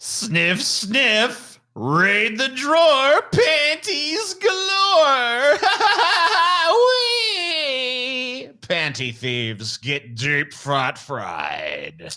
Sniff, sniff. Raid the drawer. Panties galore. Wee. Panty thieves get deep fried.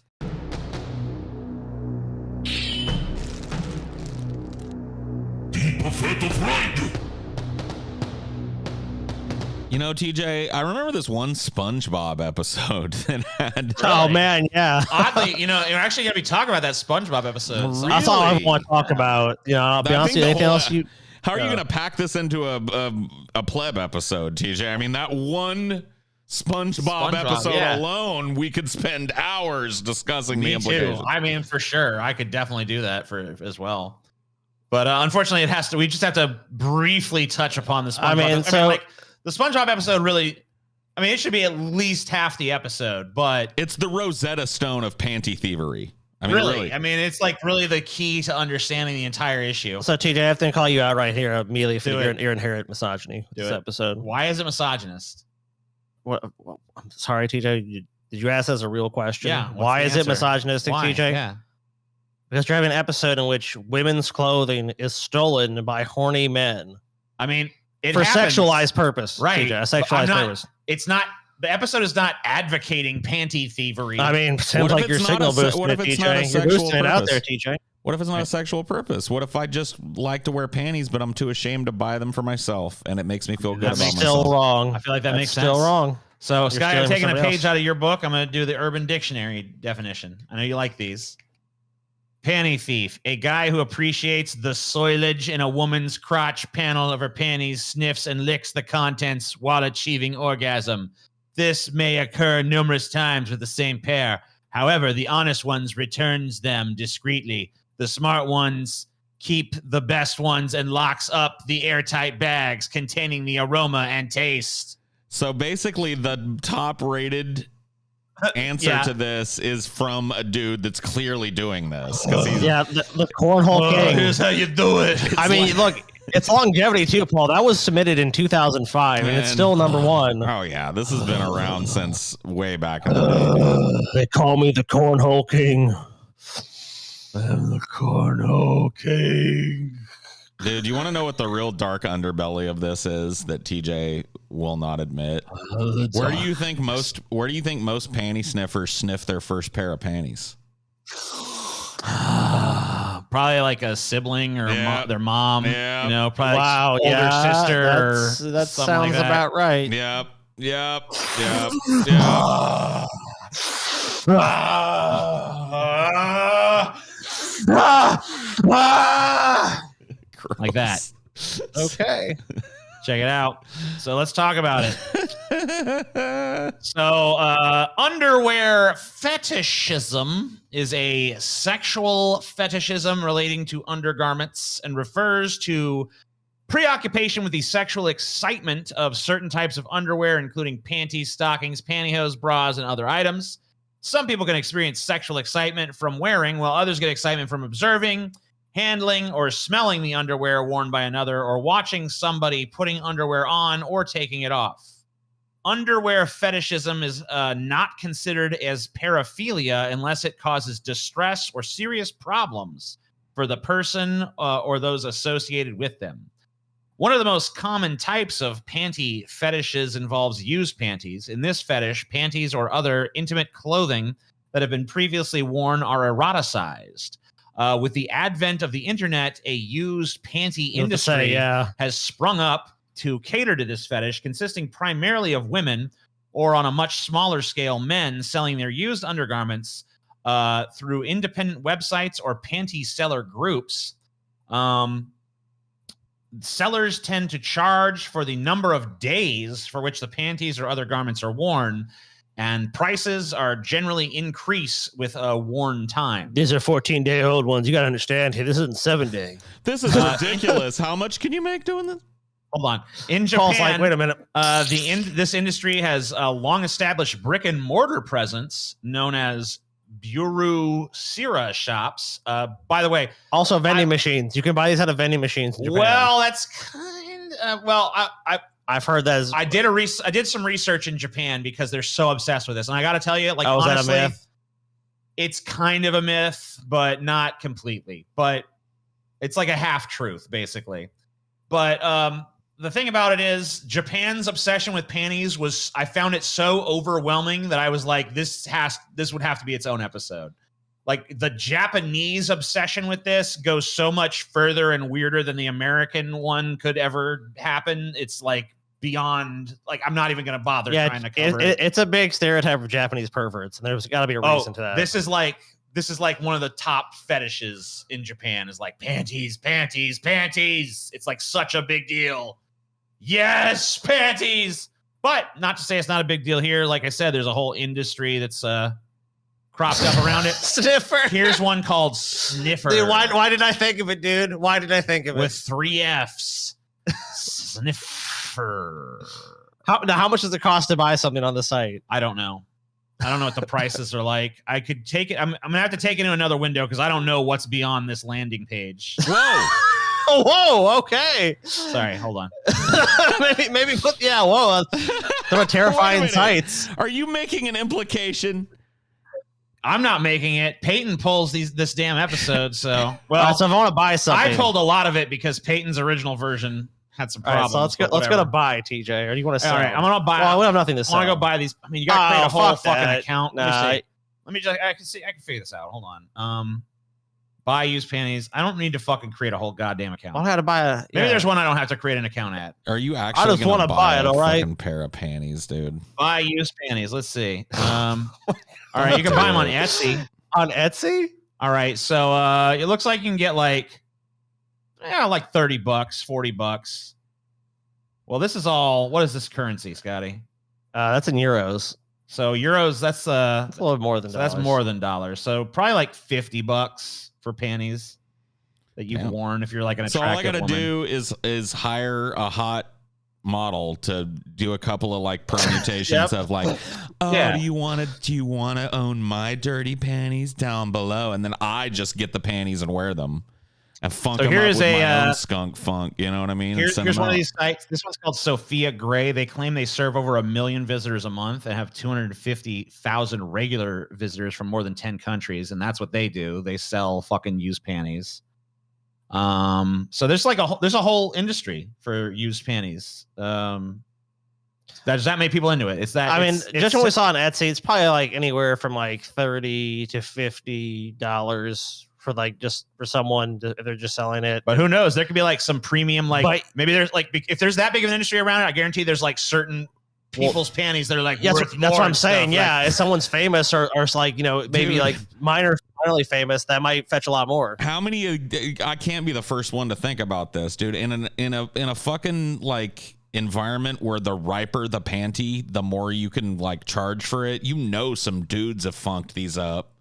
You know, TJ, I remember this one SpongeBob episode that had. Oh man, yeah. Oddly, you're actually going to be talking about that SpongeBob episode. Really? That's all I want to talk about. I'll be honest with you. Anything else you? How are you going to pack this into a pleb episode, TJ? I mean, that one SpongeBob episode alone, we could spend hours discussing the implications. Too. I mean, for sure, I could definitely do that as well. But unfortunately, we just have to briefly touch upon the SpongeBob. The SpongeBob episode really, it should be at least half the episode, but it's the Rosetta Stone of panty thievery. Really, it's like really the key to understanding the entire issue. So TJ, I have to call you out right here immediately for your inherent misogyny. This episode. Why is it misogynist? What? I'm sorry, TJ. Did you ask as a real question? Yeah. Why is it misogynistic, TJ? Yeah. Because you're having an episode in which women's clothing is stolen by horny men. For sexualized purpose, right? TJ, a sexualized purpose. It's not. The episode is not advocating panty thievery. Sounds like you're signal boosting it, TJ. You're boosting it out there, TJ. What if it's not a sexual purpose? What if I just like to wear panties, but I'm too ashamed to buy them for myself, and it makes me feel good about myself? Still wrong. I feel like that makes sense. Still wrong. So, Sky, I'm taking a page out of your book. I'm going to do the Urban Dictionary definition. I know you like these. Panty thief, a guy who appreciates the soilage in a woman's crotch panel of her panties, sniffs and licks the contents while achieving orgasm. This may occur numerous times with the same pair. However, the honest ones returns them discreetly. The smart ones keep the best ones and locks up the airtight bags containing the aroma and taste. So basically, the top-rated answer to this is from a dude that's clearly doing this. The cornhole king. Here's how you do it. Look, it's longevity too, Paul. That was submitted in 2005, and it's still number one. Oh yeah, this has been around since way back in the day. They call me the cornhole king. I'm the cornhole king. Dude, you want to know what the real dark underbelly of this is that TJ will not admit? Where do you think most panty sniffers sniff their first pair of panties? Probably like a sibling or their mom. Yeah. Probably older sister. That sounds about right. Yep. Like that. Okay. Check it out. So let's talk about it. So underwear fetishism is a sexual fetishism relating to undergarments and refers to preoccupation with the sexual excitement of certain types of underwear, including panties, stockings, pantyhose, bras, and other items. Some people can experience sexual excitement from wearing, while others get excitement from observing, handling, or smelling the underwear worn by another, or watching somebody putting underwear on or taking it off. Underwear fetishism is not considered as paraphilia unless it causes distress or serious problems for the person or those associated with them. One of the most common types of panty fetishes involves used panties. In this fetish, panties or other intimate clothing that have been previously worn are eroticized. With the advent of the internet, a used panty industry has sprung up to cater to this fetish, consisting primarily of women, or on a much smaller scale, men selling their used undergarments through independent websites or panty seller groups. Sellers tend to charge for the number of days for which the panties or other garments are worn, and prices are generally increase with a worn time. These are 14-day-old ones. You got to understand, hey, this isn't 7-day. This is ridiculous. How much can you make doing this? Hold on. In Japan, wait a minute. This industry has a long-established brick-and-mortar presence known as Buru-Sira shops. By the way, also vending machines. You can buy these out of vending machines in Japan. Well, that's kind of I've heard that. I did some research in Japan because they're so obsessed with this, and I got to tell you, like, is honestly, that a myth? it's kind of a myth, but not completely. But it's like a half truth, basically. But the thing about it is, Japan's obsession with panties was, I found it so overwhelming that I was like, this would have to be its own episode. Like, the Japanese obsession with this goes so much further and weirder than the American one could ever happen. It's like beyond, like, I'm not even going to bother trying to cover it. It's a big stereotype of Japanese perverts, and there's got to be a reason to that. This is like one of the top fetishes in Japan, is like panties, panties, panties. It's like such a big deal. Yes, panties. But not to say it's not a big deal here. Like I said, there's a whole industry that's cropped up around it. Sniffer. Here's one called Sniffer. Dude, why did I think of it, dude? Why did I think of it? With 3 Fs. Sniffer. How much does it cost to buy something on the site? I don't know. I don't know what the prices are like. I could take it. I'm gonna have to take it into another window because I don't know what's beyond this landing page. Whoa. Whoa, okay. Sorry, hold on. maybe put, yeah, whoa. There are terrifying sights. Are you making an implication? I'm not making it. Peyton pulls this damn episode, so so if I want to buy something. I pulled a lot of it because Peyton's original version had some problems. All right, so let's go to buy, TJ. Or do you want to sell? All right, I'm gonna buy. Well, we have nothing to sell. I want to go buy these. I mean, you got to create a whole fucking account. Nah, Let me just. I can figure this out. Hold on. Buy used panties. I don't need to fucking create a whole goddamn account. I don't have to buy a. Maybe there's one I don't have to create an account at. Are you actually? I just want to buy it. All right. Fucking pair of panties, dude. Buy used panties. Let's see. All right, you can buy them on Etsy. On Etsy? All right, so it looks like you can get like $30, $40. Well, this is all. What is this currency, Scotty? That's in euros. So euros, that's a little more than dollars. That's more than dollars. So probably like $50 for panties that you've worn if you're like an attractive woman. So all I gotta do is hire a hot model to do a couple of like permutations of like, do you want to own my dirty panties down below, and then I just get the panties and wear them and funk them up with my own skunk funk, you know what I mean? Here's one of these sites. This one's called Sophia Gray. They claim they serve over 1 million visitors a month and have 250,000 regular visitors from more than 10 countries, and that's what they do. They sell fucking used panties. So there's like there's a whole industry for used panties. Does that make people into it? It's that. I mean, just what we saw on Etsy, it's probably like anywhere from like $30 to $50 for like just for someone if they're just selling it. But who knows? There could be like some premium, like maybe there's like if there's that big of an industry around it, I guarantee there's like certain people's panties that are like that's what I'm saying. Yeah, if someone's famous or like maybe like minorly famous, that might fetch a lot more. How many? I can't be the first one to think about this, dude. In a fucking like environment where the riper the panty, the more you can like charge for it. Some dudes have funked these up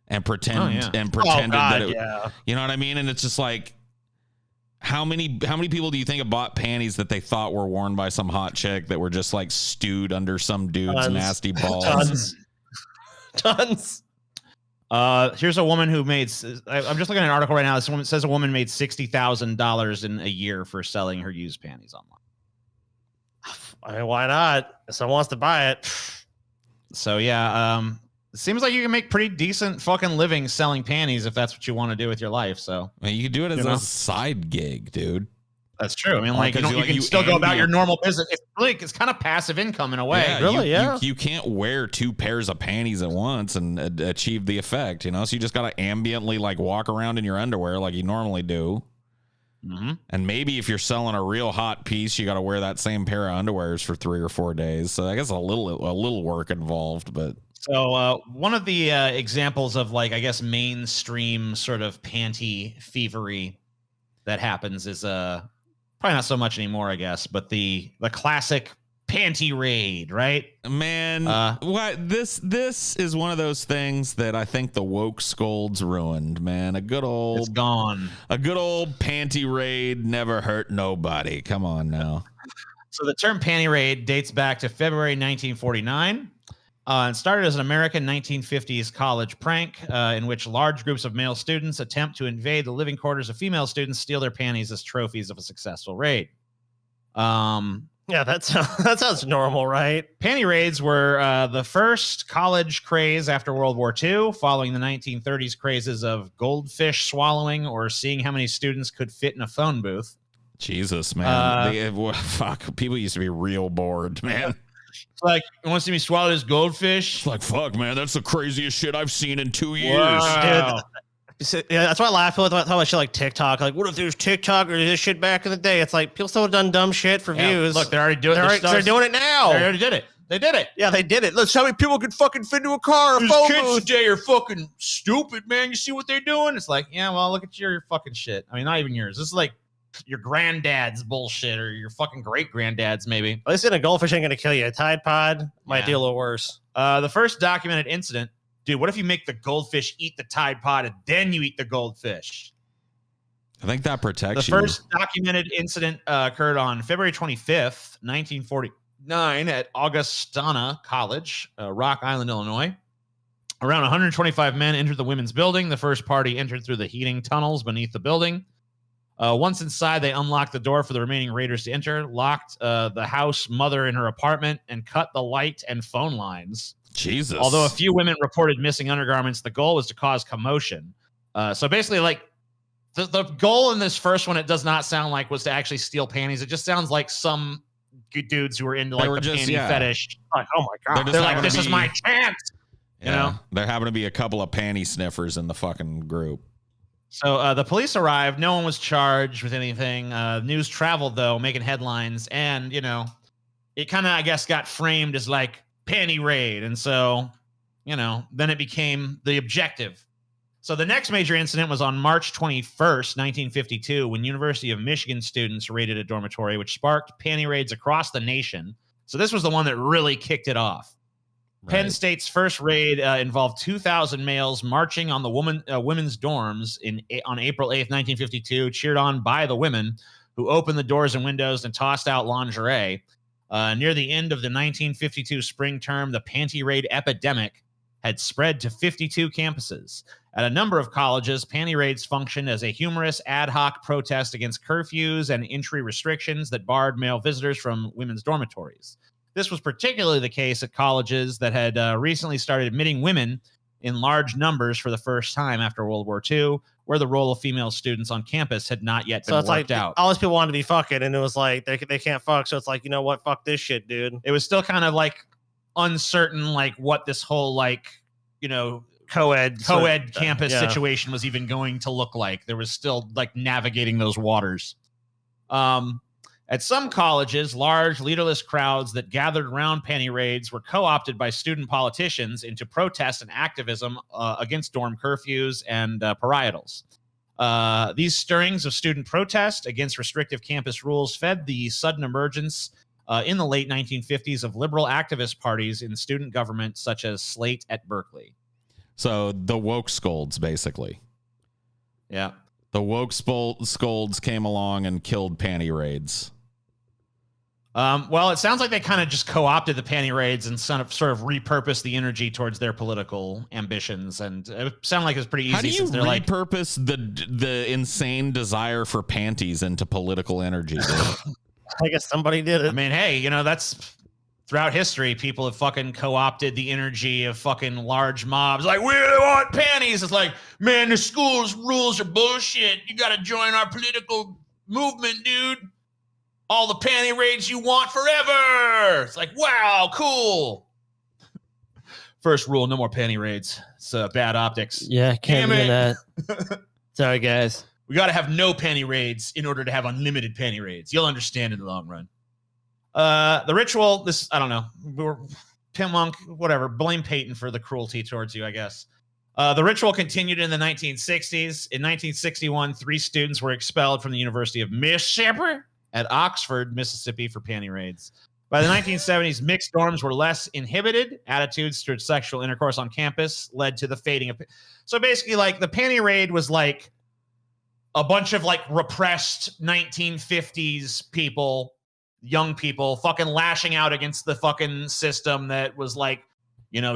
and pretended that it, you know what I mean? And it's just like, how many people do you think have bought panties that they thought were worn by some hot chick that were just like stewed under some dude's nasty balls? Tons. Here's a woman who made. I'm just looking at an article right now. This woman says a woman made $60,000 in a year for selling her used panties online. I mean, why not? If someone wants to buy it. So yeah, it seems like you can make pretty decent fucking living selling panties if that's what you want to do with your life. So I mean, you can do it as a side gig, dude. That's true. I mean, like you can still go about your normal business. It's kind of passive income in a way. Yeah, you can't wear 2 pairs of panties at once and achieve the effect, So you just got to ambiently like walk around in your underwear like you normally do. Mm-hmm. And maybe if you're selling a real hot piece, you got to wear that same pair of underwears for 3 or 4 days. So I guess a little work involved, but. So one of the examples of like, I guess, mainstream sort of panty thievery that happens is probably not so much anymore, I guess, but the classic panty raid, right? Man, what this is one of those things that I think the woke scolds ruined, man. It's gone. A good old panty raid never hurt nobody. Come on now. So the term panty raid dates back to February 1949. And started as an American 1950s college prank in which large groups of male students attempt to invade the living quarters of female students, steal their panties as trophies of a successful raid. Yeah, that sounds normal, right? Panty raids were the first college craze after World War II, following the 1930s crazes of goldfish swallowing or seeing how many students could fit in a phone booth. Jesus, man. Fuck. People used to be real bored, man. It's like, you want to see me swallow this goldfish? It's like, fuck, man. That's the craziest shit I've seen in 2 years. Wow. Dude, yeah, that's why I laugh with talking about shit like TikTok. Like, what if there's TikTok or this shit back in the day? It's like people still have done dumb shit for views. Look, they're already doing it. They're doing it now. They already did it. They did it. Yeah, they did it. Look, how many people could fucking fit into a car? These kids today are fucking stupid, man. You see what they're doing? It's like, yeah, well, look at your fucking shit. I mean, not even yours. This is like your granddad's bullshit or your fucking great granddad's, maybe. At least in a goldfish ain't gonna kill you. A Tide Pod might do a little worse. The first documented incident, dude, what if you make the goldfish eat the Tide Pod and then you eat the goldfish? I think that protects you. The first documented incident occurred on February 25th, 1949 at Augustana College, Rock Island, Illinois. Around 125 men entered the women's building. The first party entered through the heating tunnels beneath the building. Once inside, they unlocked the door for the remaining raiders to enter, locked the house mother in her apartment, and cut the light and phone lines. Jesus. Although a few women reported missing undergarments, the goal was to cause commotion. So basically, like, the goal in this first one, it does not sound like was to actually steal panties. It just sounds like some good dudes who were into like the panty fetish. Like, oh my God. They're like, this is my chance. You know? There happened to be a couple of panty sniffers in the fucking group. So the police arrived. No one was charged with anything. News traveled, though, making headlines. And, you know, it kind of, I guess, got framed as like panty raid. And so, you know, then it became the objective. So the next major incident was on March 21st, 1952, when University of Michigan students raided a dormitory, which sparked panty raids across the nation. So this was the one that really kicked it off. Right. Penn State's first raid involved 2,000 males marching on the women's dorms on April 8th, 1952, cheered on by the women who opened the doors and windows and tossed out lingerie. Near the end of the 1952 spring term, the panty raid epidemic had spread to 52 campuses. At a number of colleges, panty raids functioned as a humorous ad hoc protest against curfews and entry restrictions that barred male visitors from women's dormitories. This was particularly the case at colleges that had recently started admitting women in large numbers for the first time after World War II, where the role of female students on campus had not yet been worked out. All these people wanted to be fucking, and it was like, they can't fuck, so it's like, you know what, fuck this shit, dude. It was still kind of like uncertain, like what this whole, like, you know, co-ed campus situation was even going to look like. There was still like navigating those waters. At some colleges, large leaderless crowds that gathered around panty raids were co-opted by student politicians into protest and activism against dorm curfews and parietals. These stirrings of student protest against restrictive campus rules fed the sudden emergence in the late 1950s of liberal activist parties in student government, such as Slate at Berkeley. So the woke scolds, basically. Yeah. The woke scolds came along and killed panty raids. Well, it sounds like they kind of just co-opted the panty raids and sort of repurposed the energy towards their political ambitions. And it sounded like it was pretty easy. How do you repurpose the insane desire for panties into political energy? I guess somebody did it. I mean, hey, you know, that's throughout history, people have fucking co-opted the energy of fucking large mobs. Like, we want panties. It's like, man, the school's rules are bullshit. You got to join our political movement, dude. All the panty raids you want forever. It's like, wow, cool. First rule, no more panty raids. It's bad optics. Yeah, can't do that. Sorry, guys. We got to have no panty raids in order to have unlimited panty raids. You'll understand in the long run. The ritual, this, I don't know. Pimp Monk, whatever. Blame Peyton for the cruelty towards you, I guess. The ritual continued in the 1960s. In 1961, 3 students were expelled from the University of Mississippi at Oxford, Mississippi for panty raids. By the 1970s, mixed dorms were less inhibited. Attitudes towards sexual intercourse on campus led to the fading of... So basically, like, the panty raid was like a bunch of like repressed 1950s people, young people, fucking lashing out against the fucking system that was like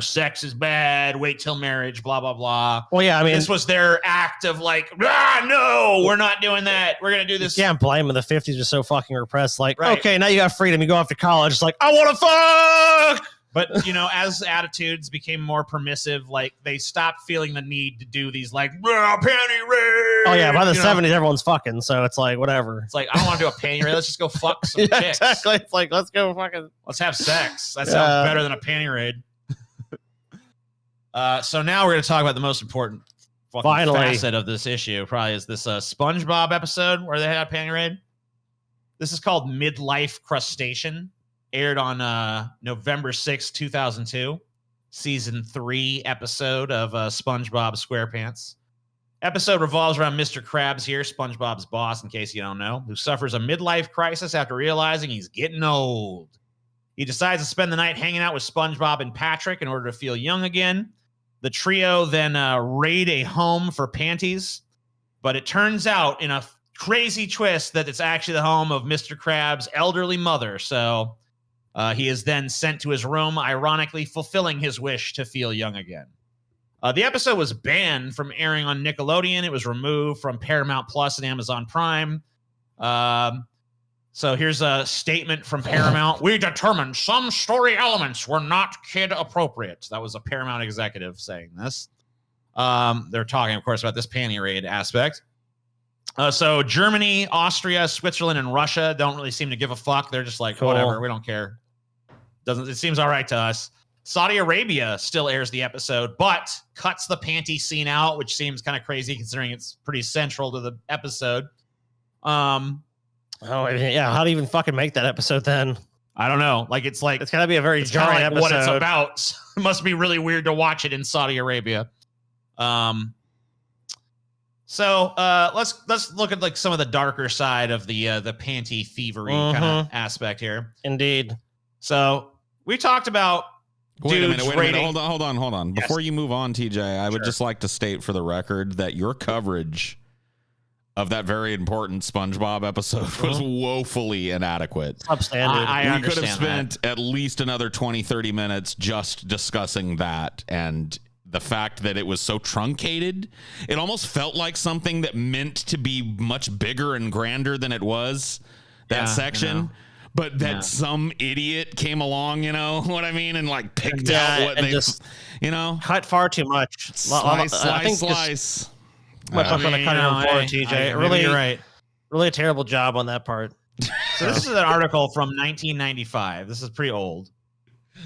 sex is bad, wait till marriage, blah, blah, blah. Well, yeah, I mean, this was their act of like, no, we're not doing that. We're going to do this. You can't blame them. The 50s are so fucking repressed. Like, Right. okay, now you got freedom. You go off to college. It's like, I want to fuck. But, as attitudes became more permissive, like they stopped feeling the need to do these like, panty raid. Oh, yeah. By the 70s, everyone's fucking. So it's like, whatever. It's like, I don't want to do a panty raid. Let's just go fuck some Yeah, chicks. exactly. It's like, let's go fucking. Let's have sex. That sounds better than a panty raid. So now we're going to talk about the most important fucking facet of this issue. Probably is this SpongeBob episode where they had a panty raid. This is called Midlife Crustacean. Aired on November 6, 2002. Season 3 episode of SpongeBob SquarePants. Episode revolves around Mr. Krabs here, SpongeBob's boss, in case you don't know, who suffers a midlife crisis after realizing he's getting old. He decides to spend the night hanging out with SpongeBob and Patrick in order to feel young again. The trio then raid a home for panties, but it turns out in a crazy twist that it's actually the home of Mr. Krabs' elderly mother. So he is then sent to his room, ironically fulfilling his wish to feel young again. The episode was banned from airing on Nickelodeon. It was removed from Paramount Plus and Amazon Prime. So here's a statement from Paramount. We determined some story elements were not kid appropriate. That was a Paramount executive saying this. They're talking, of course, about this panty raid aspect. So Germany, Austria, Switzerland, and Russia don't really seem to give a fuck. They're just like, whatever, we don't care. It seems all right to us. Saudi Arabia still airs the episode, but cuts the panty scene out, which seems kind of crazy considering it's pretty central to the episode. Oh, yeah. How do you even fucking make that episode then? I don't know. Like, it's gotta be a very jarring episode. What it's about. It must be really weird to watch it in Saudi Arabia. So let's look at like some of the darker side of the panty thievery kind of aspect here. Indeed. So we talked about Wait a minute. Hold on. Yes. Before you move on, TJ, I would just like to state for the record that your coverage of that very important SpongeBob episode was woefully inadequate. Substandard. We could have spent at least another 20, 30 minutes just discussing that, and the fact that it was so truncated, it almost felt like something that meant to be much bigger and grander than it was, that section. But that some idiot came along, you know what I mean, and like picked out what they just, cut far too much. Slice. Much I'm going to cut it on forward, TJ. Really, you're right. Really a terrible job on that part. So this is an article from 1995. This is pretty old.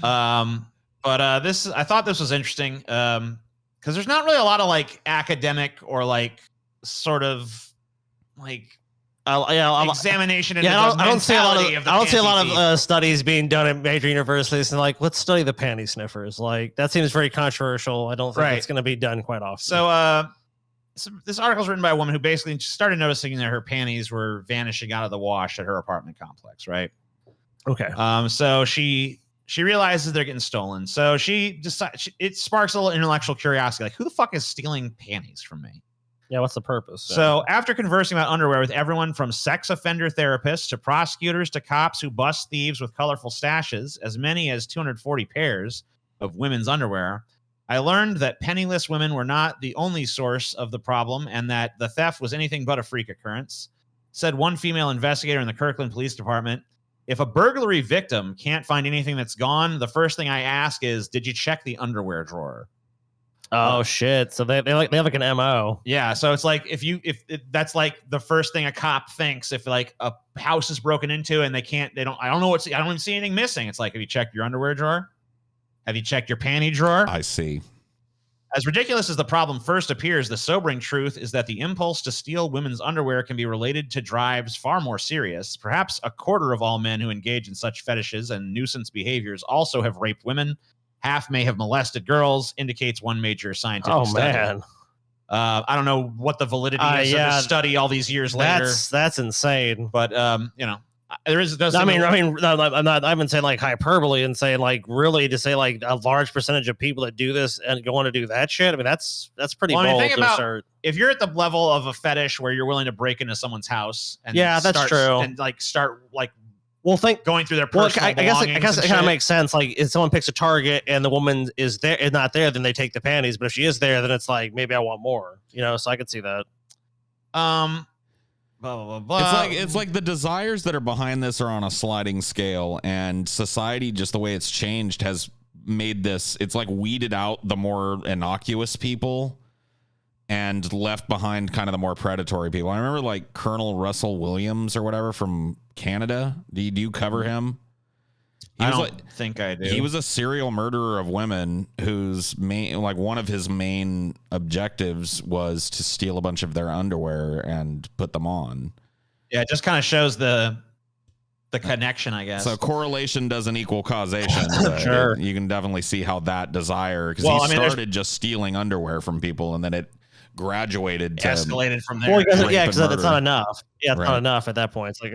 But I thought this was interesting because there's not really a lot of like academic or like sort of like examination. I don't see a lot of studies being done at major universities and like, let's study the panty sniffers. Like that seems very controversial. I don't think it's going to be done quite often. So this article is written by a woman who basically started noticing that her panties were vanishing out of the wash at her apartment complex. Right. Okay. So she realizes they're getting stolen. So she decides it sparks a little intellectual curiosity. Like, who the fuck is stealing panties from me? Yeah, what's the purpose? So after conversing about underwear with everyone from sex offender therapists to prosecutors to cops who bust thieves with colorful stashes, as many as 240 pairs of women's underwear, I learned that penniless women were not the only source of the problem and that the theft was anything but a freak occurrence. Said one female investigator in the Kirkland Police Department, if a burglary victim can't find anything that's gone, the first thing I ask is, did you check the underwear drawer? Oh shit! So they have like an MO. Yeah, so it's like if that's like the first thing a cop thinks if like a house is broken into and I don't even see anything missing. It's like, have you checked your underwear drawer? Have you checked your panty drawer? I see. As ridiculous as the problem first appears, the sobering truth is that the impulse to steal women's underwear can be related to drives far more serious. Perhaps a quarter of all men who engage in such fetishes and nuisance behaviors also have raped women. Half may have molested girls, indicates one major scientific study. Man. I don't know what the validity is of this study all these years later. That's insane. But there is. I haven't saying like hyperbole and saying like really to say like a large percentage of people that do this and go on to do that shit. I mean that's pretty bold to assert. If you're at the level of a fetish where you're willing to break into someone's house and that's true, and like start like Well, going through their personal I guess belongings it kind of makes sense. Like, if someone picks a target and the woman is there and not there, then they take the panties. But if she is there, then it's like, maybe I want more. You know, so I could see that. Blah, blah, blah. It's like the desires that are behind this are on a sliding scale, and society, just the way it's changed, has made this. It's like weeded out the more innocuous people and left behind kind of the more predatory people. I remember like Colonel Russell Williams or whatever from Canada. Do you cover him? I don't think I do. He was a serial murderer of women whose one of his main objectives was to steal a bunch of their underwear and put them on. Yeah, it just kind of shows the connection, I guess. So correlation doesn't equal causation. Sure. You can definitely see how that desire, because he started just stealing underwear from people, and then it graduated to escalated from there. Well, because it's not enough. Yeah, it's Right. not enough at that point. It's like,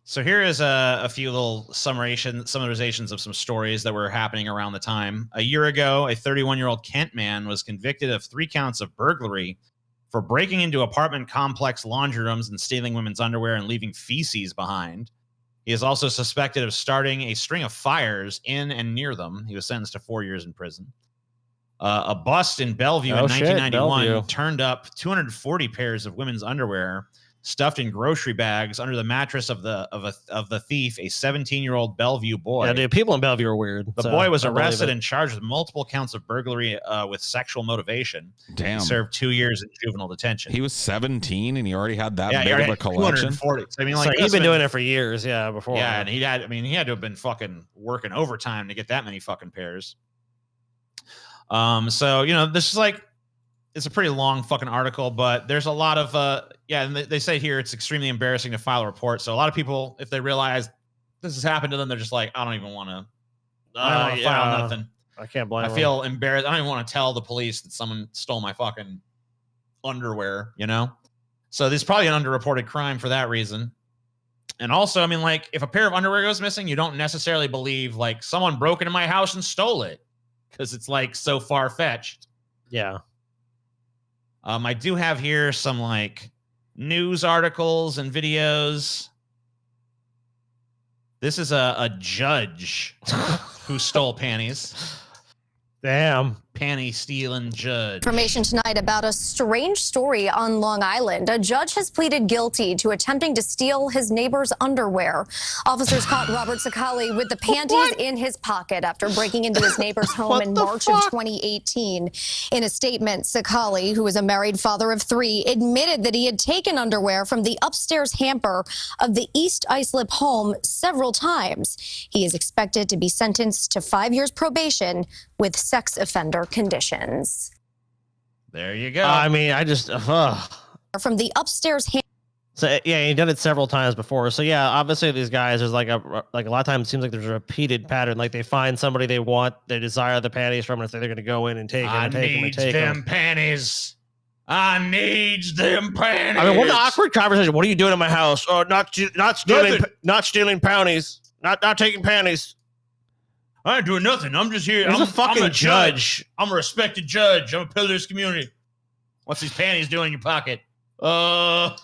So here is a few little summarizations of some stories that were happening around the time. A year ago, a 31-year-old Kent man was convicted of 3 counts of burglary for breaking into apartment complex laundry rooms and stealing women's underwear and leaving feces behind. He is also suspected of starting a string of fires in and near them. He was sentenced to 4 years in prison. A bust in Bellevue in 1991 turned up 240 pairs of women's underwear stuffed in grocery bags under the mattress of the thief, a 17-year-old Bellevue boy. yeah, dude, people in Bellevue are weird. The boy was arrested and charged with multiple counts of burglary with sexual motivation. Damn. He served 2 years in juvenile detention. He was 17 and he already had that big of a collection. 240. So, I mean, like, he's been doing it for years. Yeah, before. Yeah, and he had to have been fucking working overtime to get that many fucking pairs. So, you know, this is like, it's a pretty long fucking article, but there's a lot of, and they say here it's extremely embarrassing to file a report. So a lot of people, if they realize this has happened to them, they're just like, I don't even want to file nothing. I can't blame I feel embarrassed. I don't even want to tell the police that someone stole my fucking underwear, you know? So this is probably an underreported crime for that reason. And also, I mean, like, if a pair of underwear goes missing, you don't necessarily believe, like, someone broke into my house and stole it, because it's, like, so far-fetched. Yeah. I do have here some, like, news articles and videos. This is a judge who stole panties. Damn. Panty stealing judge. Information tonight about a strange story on Long Island. A judge has pleaded guilty to attempting to steal his neighbor's underwear. Officers caught Robert Sakali with the panties in his pocket after breaking into his neighbor's home in March of 2018. In a statement, Sakali, who is a married father of 3, admitted that he had taken underwear from the upstairs hamper of the East Islip home several times. He is expected to be sentenced to 5 years probation with sex offender conditions. There you go. I mean, I just from the upstairs hamper. So yeah, he done it several times before. So yeah, obviously these guys, there's like a lot of times it seems like there's a repeated pattern. Like they find somebody they want, they desire the panties from, and say they're going to go in and take them and take them and take them. Panties. I need them panties. I mean, what an awkward conversation. What are you doing in my house? Oh, not stealing panties. Not taking panties. I ain't doing nothing. I'm just here. I'm a fucking judge. I'm a respected judge. I'm a pillar of this community. What's these panties doing in your pocket? Why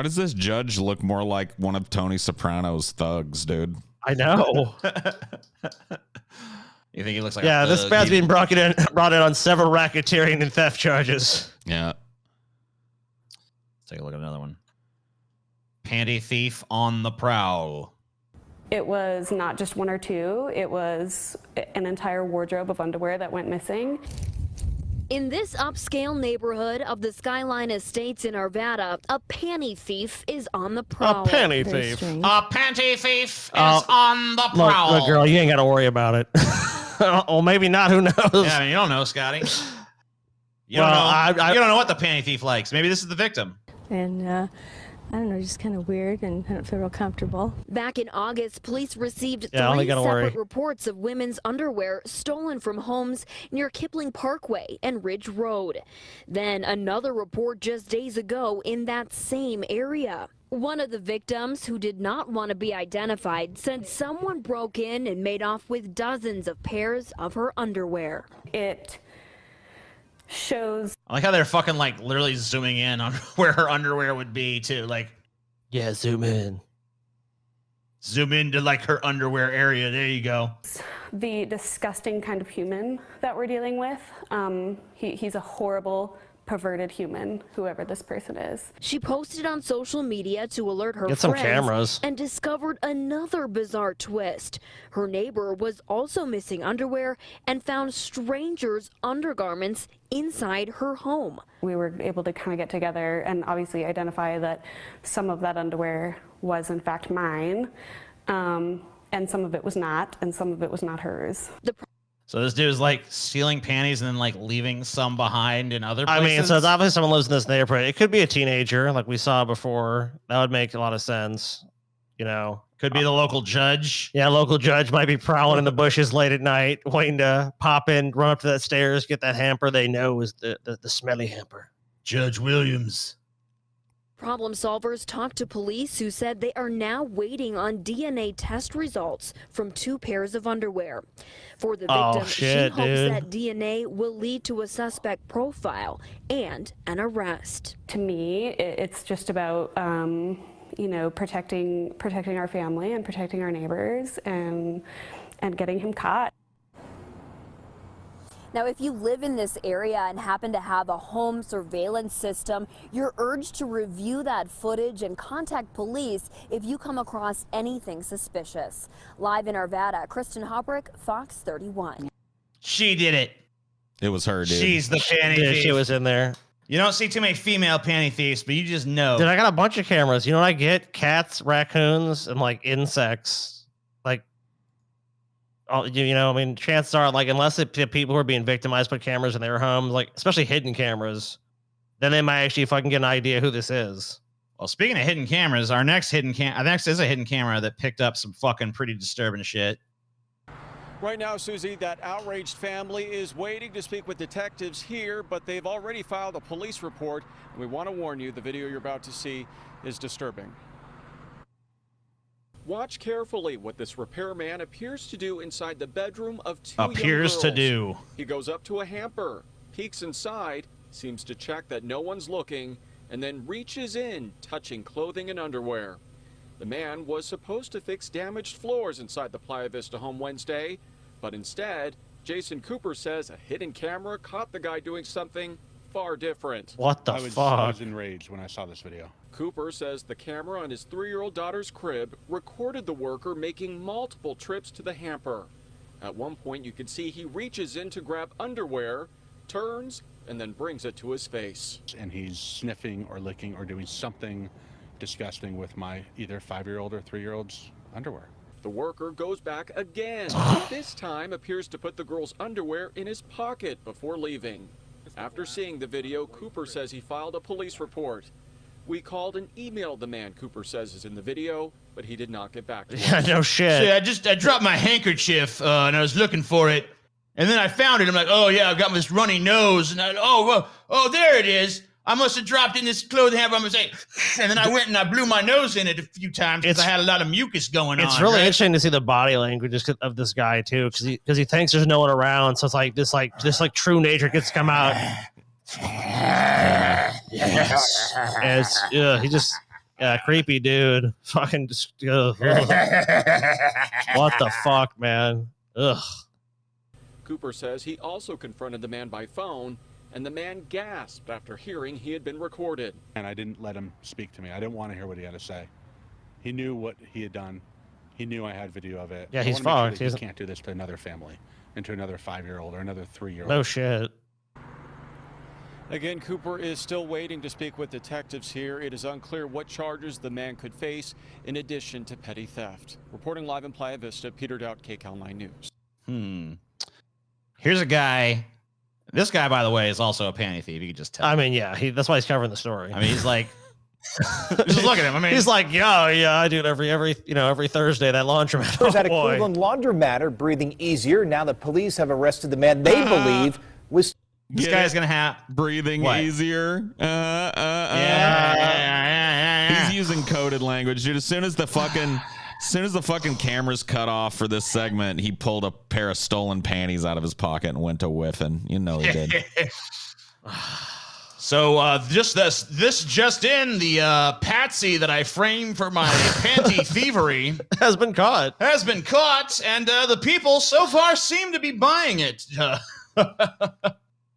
does this judge look more like one of Tony Soprano's thugs, dude? I know. You think he looks like this man's being brought in on several racketeering and theft charges. Yeah. Let's take a look at another one. Panty thief on the prowl. It was not just 1 or 2, it was an entire wardrobe of underwear that went missing. In this upscale neighborhood of the Skyline Estates in Arvada, a panty thief is on the prowl. A panty thief. A panty thief is on the prowl. Look, girl, you ain't got to worry about it. Or maybe not, who knows? Yeah, I mean, you don't know, Scotty. You don't know what the panty thief likes. Maybe this is the victim. And I don't know, just kind of weird, and I don't feel real comfortable. Back in August, police received 3 separate reports of women's underwear stolen from homes near Kipling Parkway and Ridge Road. Then another report just days ago in that same area. One of the victims, who did not want to be identified, said someone broke in and made off with dozens of pairs of her underwear. It shows. I like how they're fucking like literally zooming in on where her underwear would be too. Like, yeah, zoom in. Zoom into like her underwear area. There you go. The disgusting kind of human that we're dealing with. He's a horrible, perverted human, whoever this person is. She posted on social media to alert her Get friends some cameras. and discovered another bizarre twist. Her neighbor was also missing underwear and found strangers' undergarments inside her home. We were able to kind of get together and obviously identify that some of that underwear was in fact mine, and some of it was not, and some of it was not hers. So this dude is like stealing panties and then like leaving some behind in other places. I mean, so it's obviously someone lives in this neighborhood. It could be a teenager, like we saw before. That would make a lot of sense. You know, could be the local judge. Yeah, local judge might be prowling in the bushes late at night, waiting to pop in, run up to that stairs, get that hamper they know is the smelly hamper. Judge Williams. Problem solvers talked to police who said they are now waiting on DNA test results from 2 pairs of underwear. For the victim, she hopes that DNA will lead to a suspect profile and an arrest. To me, it's just about you know, protecting our family and protecting our neighbors and getting him caught. Now, if you live in this area and happen to have a home surveillance system, you're urged to review that footage and contact police if you come across anything suspicious. Live in Arvada, Kristen Hoprick, Fox 31. She did it. It was her, dude. She's the panty thief. She was in there. You don't see too many female panty thieves, but you just know. Dude, I got a bunch of cameras. You know what I get? Cats, raccoons, and like insects. Like, you know, I mean, chances are, like, unless the people who are being victimized put cameras in their homes, like, especially hidden cameras, then they might actually fucking get an idea who this is. Well, speaking of hidden cameras, our next next is a hidden camera that picked up some fucking pretty disturbing shit. Right now, Susie, that outraged family is waiting to speak with detectives here, but they've already filed a police report. And we want to warn you, the video you're about to see is disturbing. Watch carefully what this repairman appears to do inside the bedroom of 2 young girls. He goes up to a hamper, peeks inside, seems to check that no one's looking, and then reaches in, touching clothing and underwear. The man was supposed to fix damaged floors inside the Playa Vista home Wednesday, but instead, Jason Cooper says a hidden camera caught the guy doing something far different. What the fuck? I was enraged when I saw this video. Cooper says the camera on his 3-year-old daughter's crib recorded the worker making multiple trips to the hamper. At one point, you can see he reaches in to grab underwear, turns, and then brings it to his face. And he's sniffing or licking or doing something disgusting with my either 5-year-old or 3-year-old's underwear. The worker goes back again. This time appears to put the girl's underwear in his pocket before leaving. After seeing the video, Cooper says he filed a police report. We called and emailed the man Cooper says is in the video, but he did not get back to us. Yeah, no shit. See, I dropped my handkerchief and I was looking for it, and then I found it. I'm like, oh yeah, I've got this runny nose, and oh there it is. I must have dropped in this clothing hamper. I'm gonna say, and then I went and I blew my nose in it a few times because I had a lot of mucus going on. It's really interesting to see the body language of this guy too, because he thinks there's no one around. So it's like this true nature gets to come out. Yes. He just creepy dude. Fucking just what the fuck, man? Ugh. Cooper says he also confronted the man by phone, and the man gasped after hearing he had been recorded. And I didn't let him speak to me. I didn't want to hear what he had to say. He knew what he had done. He knew I had video of it. Yeah, he's fucked. He can't do this to another family, and to another 5-year-old or another 3-year-old. No shit. Again, Cooper is still waiting to speak with detectives here. It is unclear what charges the man could face in addition to petty theft. Reporting live in Playa Vista, Peter Dowd, KCAL 9 News. Here's a guy. This guy, by the way, is also a panty thief. You can just tell. I mean, yeah, that's why he's covering the story. I mean, he's like, just look at him. I mean, he's like, yeah, I do it every Thursday. That laundromat. There's at a Cleveland laundromat are breathing easier now that police have arrested the man they believe was. This guy's gonna have breathing easier. He's using coded language, dude. As soon as the fucking cameras cut off for this segment, he pulled a pair of stolen panties out of his pocket and went to whiffing. You know he did. So just the Patsy that I framed for my panty thievery has been caught, and the people so far seem to be buying it.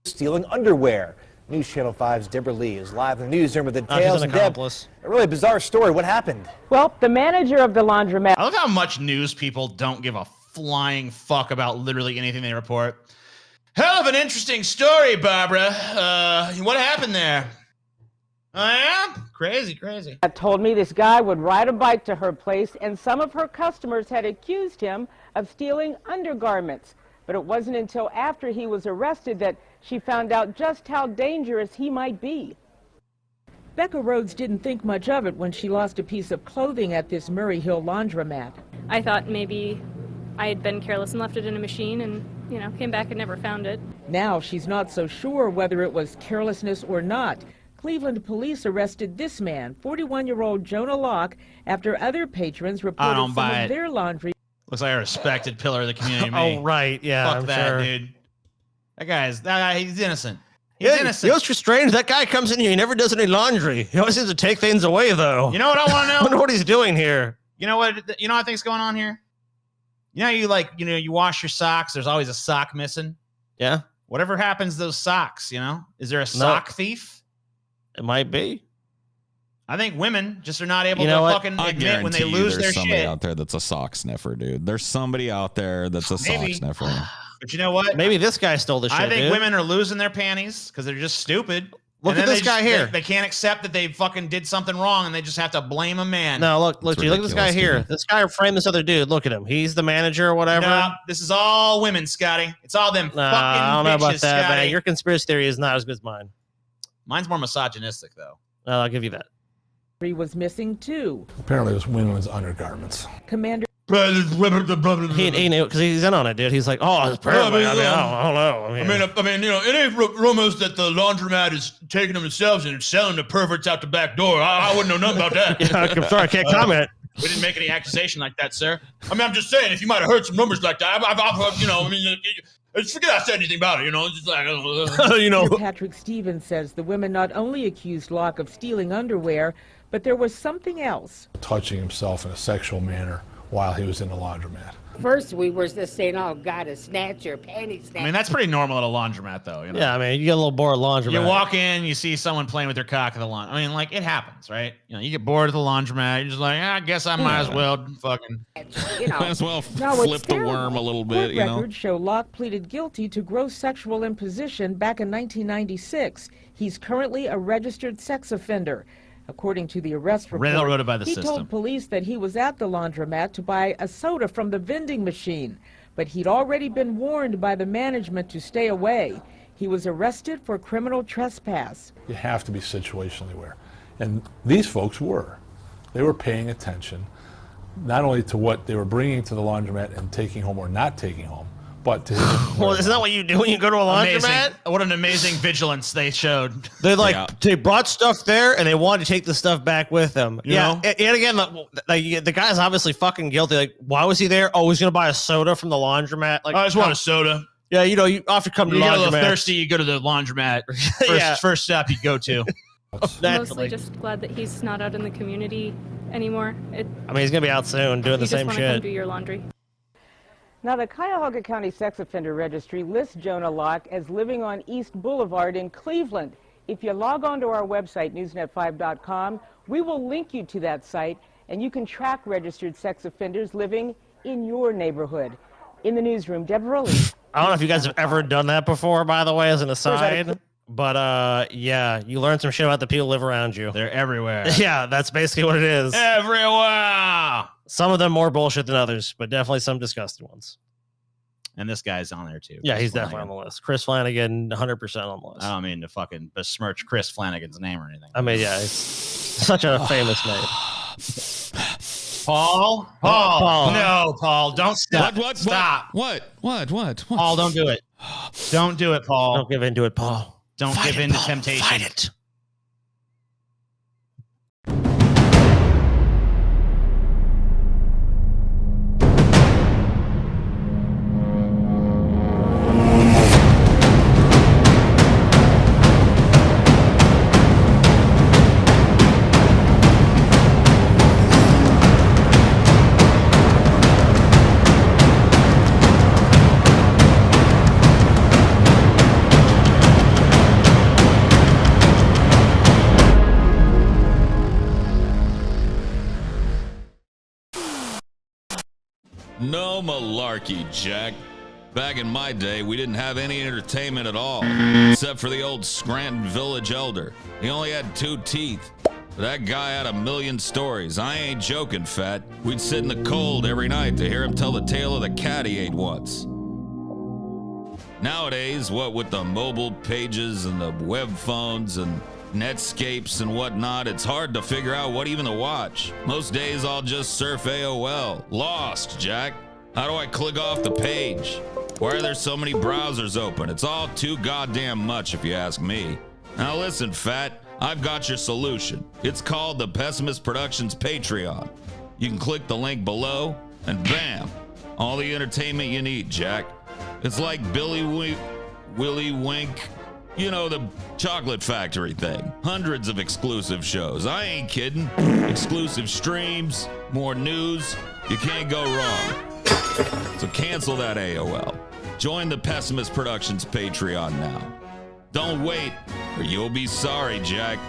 Stealing underwear. News Channel 5's Deborah Lee is live in the newsroom with the details. She's an accomplice. A really bizarre story. What happened? Well, the manager of the laundromat. I love how much news people don't give a flying fuck about literally anything they report. Hell of an interesting story, Barbara. What happened there? Oh, yeah? Crazy. Told me this guy would ride a bike to her place, and some of her customers had accused him of stealing undergarments. But it wasn't until after he was arrested that she found out just how dangerous he might be. Becca Rhodes didn't think much of it when she lost a piece of clothing at this Murray Hill laundromat. I thought maybe I had been careless and left it in a machine and, came back and never found it. Now she's not so sure whether it was carelessness or not. Cleveland police arrested this man, 41-year-old Jonah Locke, after other patrons reported some of their laundry. Looks like a respected pillar of the community. Oh, right. Yeah, Fuck that, sure. dude. That guy, he's innocent. He's innocent. You know what's strange? That guy comes in here, he never does any laundry. He always seems to take things away, though. You know what I want to know? I wonder what he's doing here. You know what I think's going on here? You wash your socks, there's always a sock missing. Yeah. Whatever happens to those socks, Is there a sock thief? It might be. I think women just are not able to fucking admit when they lose their shit. There's somebody out there that's a sock sniffer, dude. There's somebody out there that's a sock sniffer. But you know what? Maybe this guy stole the shit. I think women are losing their panties because they're just stupid. Look at this guy here. They can't accept that they fucking did something wrong and they just have to blame a man. No, look at this guy here. This guy framed this other dude. Look at him. He's the manager or whatever. No, this is all women, Scotty. It's all them fucking I don't know about bitches, that, Scotty. man. Your conspiracy theory is not as good as mine. Mine's more misogynistic, though. I'll give you that. He was missing too. Apparently it was women's undergarments. Commander. He knew because he's in on it, dude. He's like, oh, it's apparently. I don't know. It ain't rumors that the laundromat is taking them themselves and selling the perverts out the back door. I wouldn't know nothing about that. Yeah, I'm sorry, I can't comment. We didn't make any accusation like that, sir. I'm just saying, if you might have heard some rumors like that, forget I said anything about it, It's just like, Patrick Stevens says the women not only accused Locke of stealing underwear, but there was something else. Touching himself in a sexual manner while he was in the laundromat. First, we were just saying, oh, God, a snatcher, panty snatcher. that's pretty normal at a laundromat, though. Yeah, you get a little bored at laundromat. You walk in, you see someone playing with their cock at the laundromat. It happens, right? You get bored at the laundromat. You're just like, I guess I might as well fucking... Might as well flip the worm a little bit, Court records show Locke pleaded guilty to gross sexual imposition back in 1996. He's currently a registered sex offender. According to the arrest report, he told police that he was at the laundromat to buy a soda from the vending machine, but he'd already been warned by the management to stay away. He was arrested for criminal trespass. You have to be situationally aware. And these folks were. They were paying attention, not only to what they were bringing to the laundromat and taking home or not taking home, but to his well, isn't that what you do when you go to a laundromat? What an amazing vigilance they showed. They they brought stuff there and they wanted to take the stuff back with them. You know? And again, the guy's obviously fucking guilty. Like, why was he there? Oh, he's gonna buy a soda from the laundromat. Like, I just want a soda. Yeah, you often come to the laundromat. You get a little thirsty, you go to the laundromat. First stop you go to. Mostly just glad that he's not out in the community anymore. He's gonna be out soon doing the same shit. You just want to come do your laundry. Now, the Cuyahoga County Sex Offender Registry lists Jonah Locke as living on East Boulevard in Cleveland. If you log on to our website, newsnet5.com, we will link you to that site, and you can track registered sex offenders living in your neighborhood. In the newsroom, Deborah Lee. I don't know if you guys have ever done that before, by the way, as an aside. But, yeah, you learn some shit about the people who live around you. They're everywhere. Yeah, that's basically what it is. Everywhere! Some of them more bullshit than others, but definitely some disgusting ones. And this guy's on there, too. Yeah, he's definitely on the list. Chris Flanagan, 100% on the list. I don't mean to fucking besmirch Chris Flanagan's name or anything. Yeah, it's such a famous name. Paul? No, Paul, don't stop. Stop. What? Paul, don't do it. Don't do it, Paul. Don't give in to it, Paul. Don't give in to temptation. Fight it. No malarkey, Jack. Back in my day, we didn't have any entertainment at all, except for the old Scranton village elder. He only had 2 teeth. But that guy had a million stories. I ain't joking, Fat. We'd sit in the cold every night to hear him tell the tale of the cat he ate once. Nowadays, what with the mobile pages and the web phones and Netscapes and whatnot, it's hard to figure out what even to watch. Most days I'll just surf AOL. Lost, Jack. How do I click off the page? Why are there so many browsers open? It's all too goddamn much if you ask me. Now listen, Fat, I've got your solution. It's called the Pessimist Productions Patreon. You can click the link below and bam, all the entertainment you need, Jack. It's like Willy Wink, you know, the chocolate factory thing. Hundreds of exclusive shows. I ain't kidding. Exclusive streams, more news. You can't go wrong. So cancel that AOL. Join the Pessimist Productions Patreon now. Don't wait, or you'll be sorry, Jack.